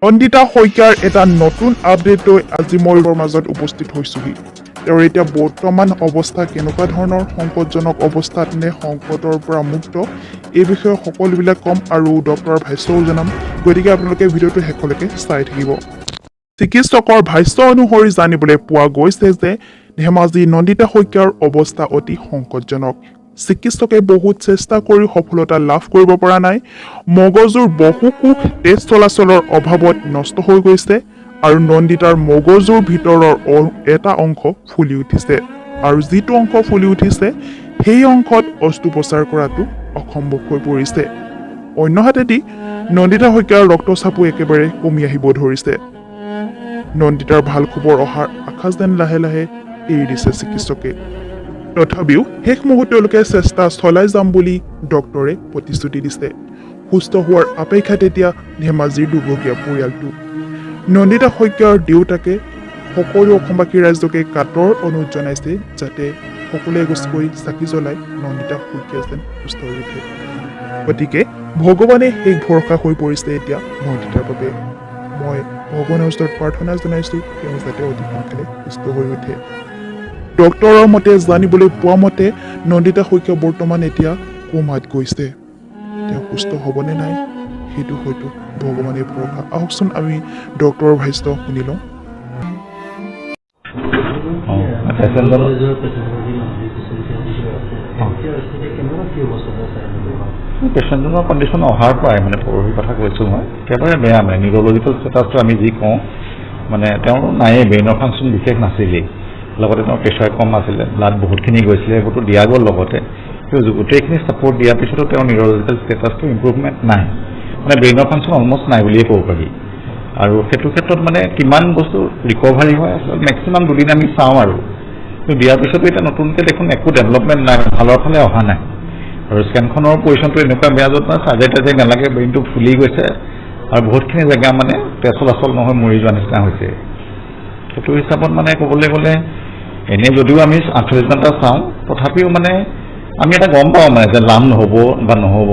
andita Saikiar এটা নতুন update লৈ আজি মই মাজত উপস্থিত হৈছোহি। তেওঁৰ এতিয়া বৰ্তমান অৱস্থা কেনেকুৱা ধৰণৰ সংকটজনক অৱস্থাত নে সংকটৰ পৰা মুক্ত এই বিষয়ে সকলোবিলাক কম আৰু ডক্টৰৰ ভাষ্যও জনাম। গতিকে আপোনালোকে ভিডিঅ'টো শেষলৈকে চাই থাকিব। চিকিৎসকৰ ভাষ্য অনুসৰি জানিবলৈ পোৱা গৈছে যে ধেমাজি নন্দিতা Saikiar অৱস্থা অতি সংকটজনক। চিকিৎসকে বহুত চেষ্টা কৰি সফলতা লাভ কৰিব পৰা নাই। মগজুৰ বহু কোষ তেজ চলাচলৰ অভাৱত নষ্ট হৈ গৈছে আৰু নন্দিতাৰ মগজুৰ ভিতৰৰ এটা অংশ ফুলি উঠিছে আৰু যিটো অংশ ফুলি উঠিছে সেই অংশত অস্ত্ৰোপচাৰ কৰাটো অসম্ভৱ হৈ পৰিছে। অন্যহাতেদি নন্দিতা Saikiar ৰক্তচাপো একেবাৰে কমি আহিব ধৰিছে। নন্দিতাৰ ভাল খবৰ অহাৰ আশা যেন লাহে লাহে এৰি দিছে চিকিৎসকে। তথাপিও শেষ মুহূৰ্তলৈকে চেষ্টা চলাই যাম বুলি ডক্টৰে প্ৰতিশ্ৰুতি দিছে। সুস্থ হোৱাৰ অপেক্ষাত এতিয়া ধেমাজিৰ দুৰ্ভগীয়া পৰিয়ালটো। নন্দিতা Saikiar দেউতাকে সকলো অসমবাসী ৰাইজকে কাতৰ অনুৰোধ জনাইছে যাতে সকলোৱে এগোচকৈ চাকি জ্বলাই নন্দিতা Saikiar যেন সুস্থ হৈ উঠে। গতিকে ভগৱানে শেষ ভৰসা হৈ পৰিছে এতিয়া নন্দিতাৰ বাবে। মই ভগৱানৰ ওচৰত প্ৰাৰ্থনা জনাইছোঁ তেওঁ যাতে অতি সোনকালে সুস্থ হৈ উঠে। ডক্টৰৰ মতে জানিবলৈ পোৱা মতে নন্দিতা Saikiar বৰ্তমান এতিয়া কোমাত গৈছে। তেওঁ সুস্থ হ'বনে নাই সেইটো হয়তো ভগৱানে ভৰসা। আহকচোন আমি ডক্টৰৰ ভাষ্য শুনি লওঁ। পেচেণ্টজনৰ কণ্ডিশ্যন অহাৰ পৰাই মানে পৰহি কথা কৈছোঁ মই একেবাৰে বেয়া মানে নিউৰলজিকেল ষ্টেটাছটো আমি যি কওঁ মানে তেওঁৰ নায়েই, ব্ৰেইনৰ ফাংচন বিশেষ নাছিলেই, লগতে তেওঁৰ প্ৰেছাৰ কম আছিলে, ব্লাড বহুতখিনি গৈছিলে, সেইবোৰতো দিয়া গ'ল। লগতে গোটেইখিনি ছাপৰ্ট দিয়াৰ পিছতো তেওঁৰ নিউৰলজিকেল ষ্টেটাছটো ইম্প্ৰুভমেণ্ট নাই, মানে ব্ৰেইনৰ ফাংচন অলমষ্ট নাই বুলিয়ে ক'ব পাৰি। আৰু সেইটো ক্ষেত্ৰত মানে কিমান বস্তু ৰিকভাৰী হয় আচলতে মেক্সিমাম দুদিন আমি চাওঁ আৰু কিন্তু দিয়াৰ পিছতো এতিয়া নতুনকৈ দেখোন একো ডেভেলপমেণ্ট নাই, ভালৰ ফালে অহা নাই। আৰু স্কেনখনৰ পজিশ্যনটো এনেকুৱা বেয়া য'ত মানে চাৰ্জাৰী তাৰ্জাৰী নালাগে, ব্ৰেইনটো ফুলি গৈছে আৰু বহুতখিনি জেগা মানে তেজ চলাচল নহয় মৰি যোৱা নিচিনা হৈছে। সেইটো হিচাপত মানে ক'বলৈ গ'লে এনেই যদিও আমি 48 ঘণ্টা চাওঁ তথাপিও মানে আমি এটা গম পাওঁ মানে যে লাভ নহ'ব বা নহ'ব।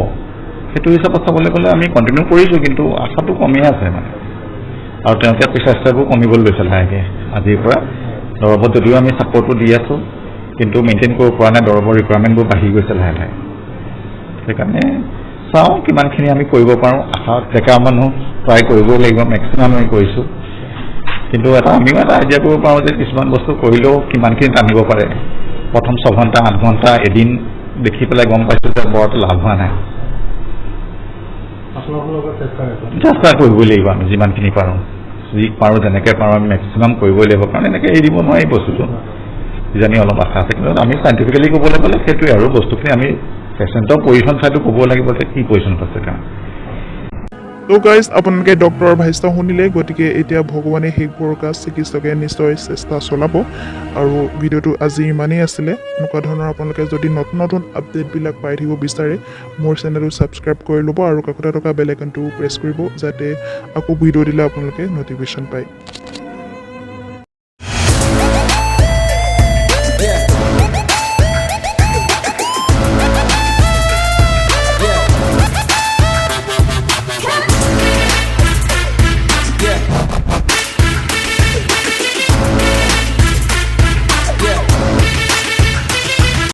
সেইটো হিচাপত চাবলৈ গ'লে আমি কণ্টিনিউ কৰিছোঁ কিন্তু আশাটো কমিয়ে আছে মানে। আৰু তেওঁলোকে প্ৰেছাৰ ষ্টেপবোৰ কমিবলৈ লৈছে লাহেকৈ আজিৰ পৰা। দৰৱত যদিও আমি ছাপৰ্টটো দি আছোঁ কিন্তু মেইনটেইন কৰিব পৰা নাই, দৰৱৰ ৰিকুৱাৰমেণ্টবোৰ বাঢ়ি গৈছে লাহে লাহে। সেইকাৰণে চাওঁ কিমানখিনি আমি কৰিব পাৰোঁ। আশা ডেকা মানুহ ট্ৰাই কৰিবও লাগিব, মেক্সিমাম আমি কৰিছোঁ। কিন্তু আমিও এটা আইডিয়া কৰিব পাৰোঁ যে কিছুমান বস্তু কৰিলেও কিমানখিনি টানিব পাৰে। প্ৰথম 6 ঘণ্টা 8 ঘণ্টা এদিন দেখি পেলাই গম পাইছোঁ যে বৰ লাভ হোৱা নাই। চেষ্টা কৰিবই লাগিব আমি যিমানখিনি পাৰোঁ, যি পাৰোঁ যেনেকৈ পাৰোঁ আমি মেক্সিমাম কৰিবই লাগিব, কাৰণ এনেকৈ এৰি দিব নোৱাৰি বস্তুটো। কিজানি অলপ আশা আছে কিন্তু আমি চাইণ্টিফিকেলি ক'বলৈ গ'লে সেইটোৱে আৰু বস্তুখিনি আমি পেচেণ্টৰ পজিশ্যন চাইটো ক'ব লাগিব যে কি পজিশ্যনত আছে তেওঁ। তো গাইজ আপোনালোকে ডক্টৰৰ ভাষ্য শুনিলে। গতিকে এতিয়া ভগৱানে শেষ ভৰসা, চিকিৎসকে নিশ্চয় চেষ্টা চলাব। আৰু ভিডিঅ'টো আজি ইমানেই আছিলে। এনেকুৱা ধৰণৰ আপোনালোকে যদি নতুন নতুন আপডেটবিলাক পাই থাকিব বিচাৰে মোৰ চেনেলটো ছাবস্ক্ৰাইব কৰি ল'ব আৰু কাষতে থকা বেল আইকনটো প্ৰেছ কৰিব যাতে আকৌ ভিডিঅ' দিলে আপোনালোকে নটিফিকেশ্যন পায়।